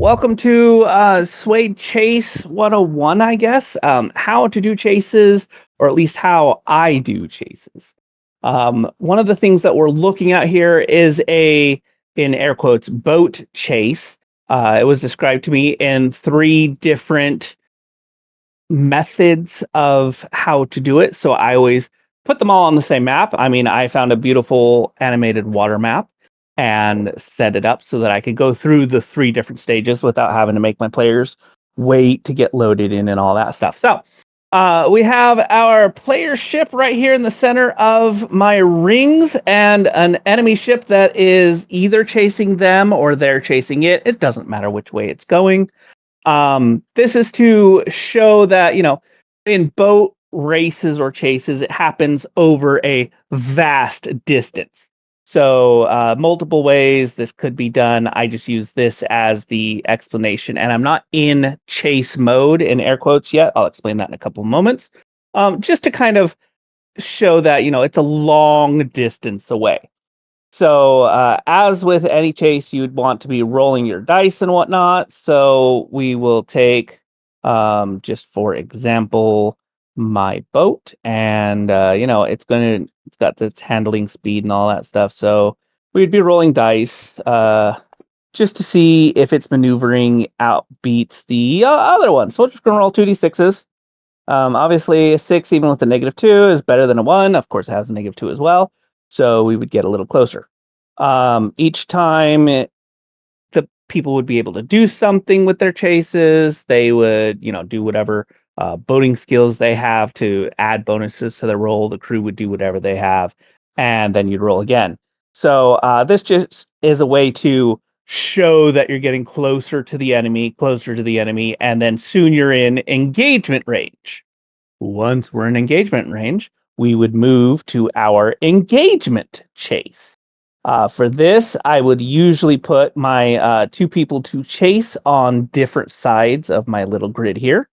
welcome to SWADE Chase 101, I guess. How to do chases, or at least how I do chases. One of the things that we're looking at here is in air quotes, boat chase. It was described to me in 3 different methods of how to do it. So I always put them all on the same map. I mean, I found a beautiful animated water map and set it up so that I could go through the 3 different stages without having to make my players wait to get loaded in and all that stuff. So we have our player ship right here in the center of my rings and an enemy ship that is either chasing them or they're chasing it. It doesn't matter which way it's going. This is to show that, in boat races or chases, it happens over a vast distance. So multiple ways this could be done. I just use this as the explanation, and I'm not in chase mode in air quotes yet. I'll explain that in a couple of moments. Just to kind of show that, it's a long distance away. So as with any chase, you'd want to be rolling your dice and whatnot. So we will take, just for example, my boat, and it's got its handling speed and all that stuff. So we'd be rolling dice just to see if its maneuvering outbeats the other one. So we're just gonna roll 2d6s. Obviously, a 6, even with a -2, is better than a 1. Of course, it has a -2 as well. So we would get a little closer. Each time the people would be able to do something with their chases. They would, do whatever boating skills they have to add bonuses to their roll. The crew would do whatever they have, and then you'd roll again. So this just is a way to show that you're getting closer to the enemy, and then soon you're in engagement range. Once we're in engagement range, we would move to our engagement chase. For this, I would usually put my 2 people to chase on different sides of my little grid here,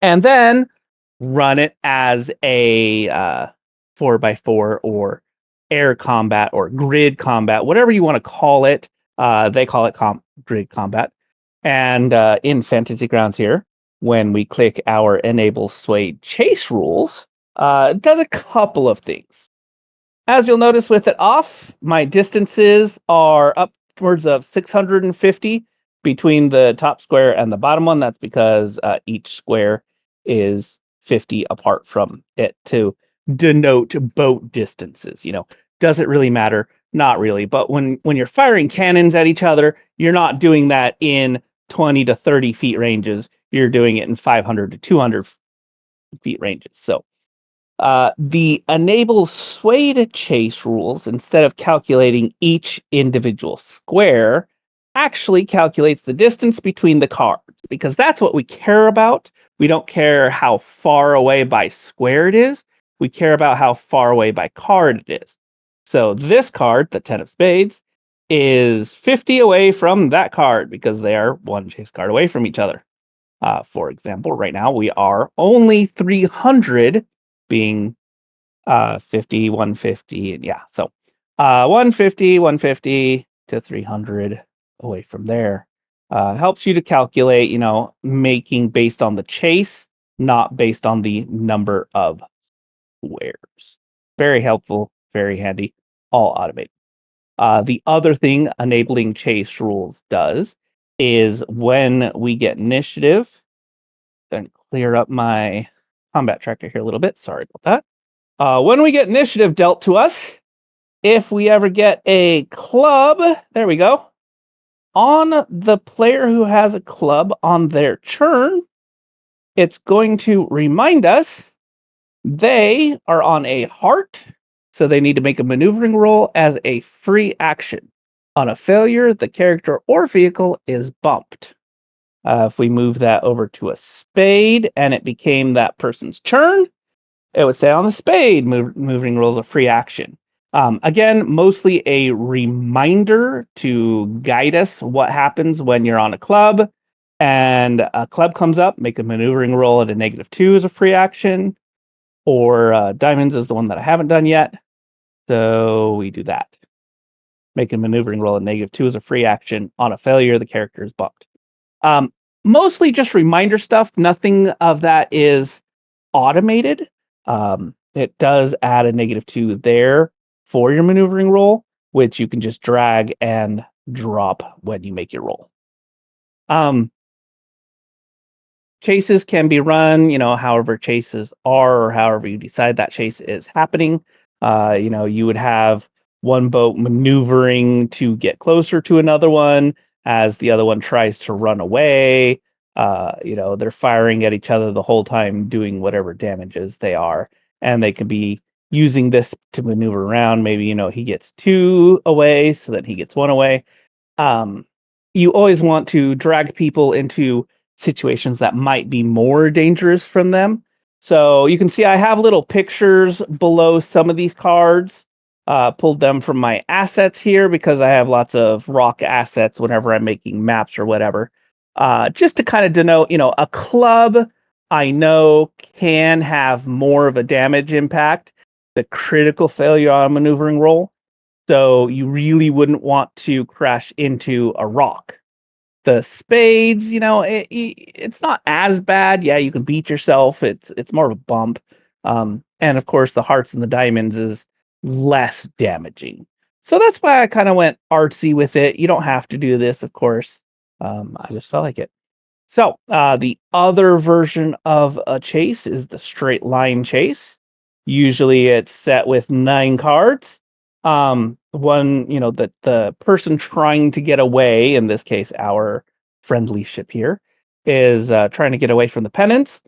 and then run it as a 4x4 or air combat or grid combat, whatever you want to call it. They call it grid combat. And in Fantasy Grounds here, when we click our Enable SWADE Chase rules, it does a couple of things. As you'll notice with it off, my distances are upwards of 650 between the top square and the bottom one. That's because each square is 50 apart from it to denote boat distances. Does it really matter? Not really. But when you're firing cannons at each other, you're not doing that in 20 to 30 feet ranges. You're doing it in 500 to 200 feet ranges. So the Enable SWADE Chase rules, instead of calculating each individual square, actually calculates the distance between the cards, because that's what we care about. We don't care how far away by square it is. We care about how far away by card it is. So this card, the 10 of spades, is 50 away from that card because they are 1 chase card away from each other. For example, right now we are only 300, being 50, 150, and yeah. So 150 to 300 away from there. Helps you to calculate, making based on the chase, not based on the number of squares. Very helpful, very handy, all automated. The other thing enabling chase rules does is when we get initiative, then clear up my combat tracker here a little bit. Sorry about that. When we get initiative dealt to us, if we ever get a club, there we go. On the player who has a club on their turn, it's going to remind us they are on a heart, so they need to make a maneuvering roll as a free action. On a failure, the character or vehicle is bumped. If we move that over to a spade and it became that person's turn, it would say on the spade, maneuvering roll is a free action. Again, mostly a reminder to guide us what happens when you're on a club and a club comes up, make a maneuvering roll at a -2 as a free action, or diamonds is the one that I haven't done yet. So we do that. Make a maneuvering roll at -2 as a free action. On a failure, the character is bumped. Um, Mostly just reminder stuff. Nothing of that is automated. It does add a -2 there for your maneuvering roll, which you can just drag and drop when you make your roll. Um, Chases can be run, however chases are, or however you decide that chase is happening. You would have one boat maneuvering to get closer to another one as the other one tries to run away. They're firing at each other the whole time, doing whatever damages they are, and they could be using this to maneuver around. Maybe he gets two away, so that he gets one away. um, you always want to drag people into situations that might be more dangerous from them. So you can see I have little pictures below some of these cards. Pulled them from my assets here because I have lots of rock assets whenever I'm making maps or whatever. Just to kind of denote, a club I know can have more of a damage impact. The critical failure on a maneuvering roll, so you really wouldn't want to crash into a rock. The spades, it's not as bad. Yeah, you can beat yourself. It's more of a bump. And of course, the hearts and the diamonds is less damaging. So that's why I kind of went artsy with it. You don't have to do this, of course. I just felt like it. So, the other version of a chase is the straight line chase. Usually it's set with 9 cards. The person trying to get away, in this case, our friendly ship here, is trying to get away from the pennants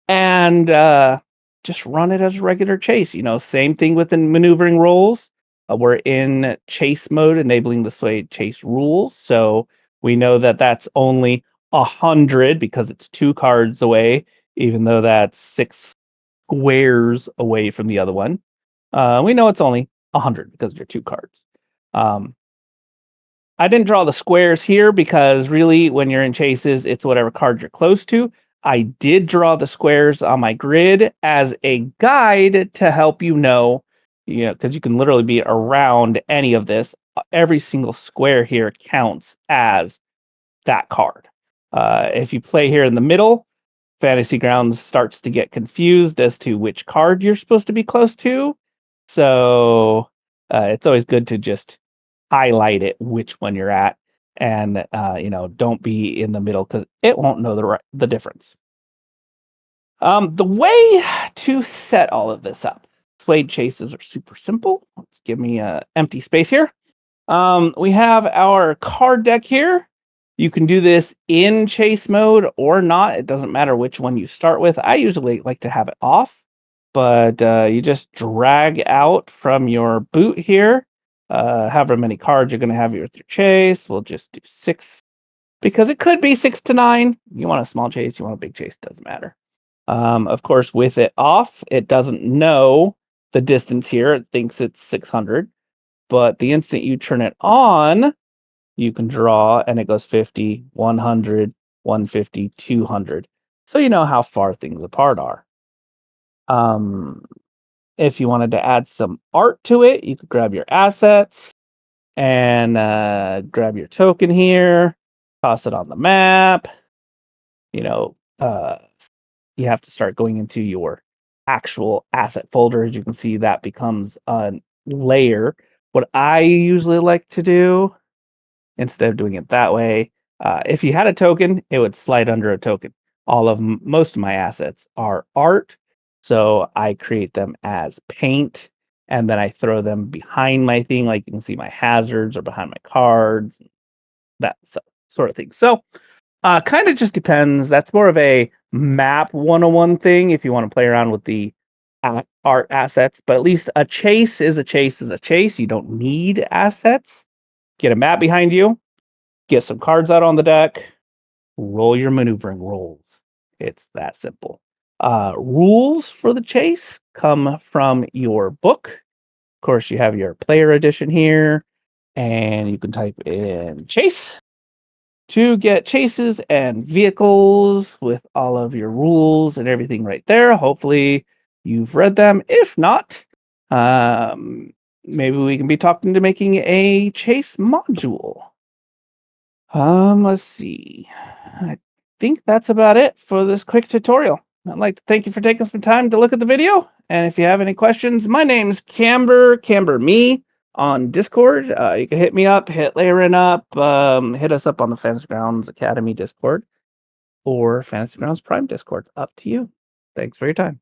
and just run it as a regular chase. Same thing with the maneuvering rolls. We're in chase mode, enabling the SWADE chase rules. So we know that that's only 100 because it's 2 cards away, even though that's 6 squares away from the other one. We know it's only 100 because they're 2 cards. Um, I didn't draw the squares here because really when you're in chases, it's whatever card you're close to. I did draw the squares on my grid as a guide to help because you can literally be around any of this. Every single square here counts as that card. If you play here in the middle, Fantasy Grounds starts to get confused as to which card you're supposed to be close to. So it's always good to just highlight it which one you're at, and don't be in the middle because it won't know the difference. The way to set all of this up, SWADE chases are super simple. Let's give me a empty space here. We have our card deck here. You can do this in chase mode or not. It doesn't matter which one you start with. I usually like to have it off, but you just drag out from your boot here. However many cards you're going to have with your chase. We'll just do 6 because it could be 6 to 9. You want a small chase, you want a big chase, doesn't matter. Of course, with it off, it doesn't know the distance here. It thinks it's 600. But the instant you turn it on, you can draw and it goes 50, 100, 150, 200. So you know how far things apart are. If you wanted to add some art to it, you could grab your assets and grab your token here, toss it on the map. You know, uh, you have to start going into your actual asset folder. As you can see, that becomes a layer. What I usually like to do, instead of doing it that way, if you had a token, it would slide under a token. Most of my assets are art, so I create them as paint, and then I throw them behind my thing, like you can see my hazards or behind my cards, sort of thing. So kind of just depends. That's more of a map 101 thing if you want to play around with the art assets, but at least a chase is a chase is a chase. You don't need assets. Get a map behind you, get some cards out on the deck, roll your maneuvering rolls. It's that simple. Rules for the chase come from your book. Of course, you have your player edition here, and you can type in chase to get chases and vehicles with all of your rules and everything right there. Hopefully, you've read them. If not, maybe we can be talking to making a chase module. Let's see. I think that's about it for this quick tutorial. I'd like to thank you for taking some time to look at the video. And if you have any questions, my name's Camberme on Discord. You can hit me up, hit Laren up, hit us up on the Fantasy Grounds Academy Discord or Fantasy Grounds Prime Discord. Up to you. Thanks for your time.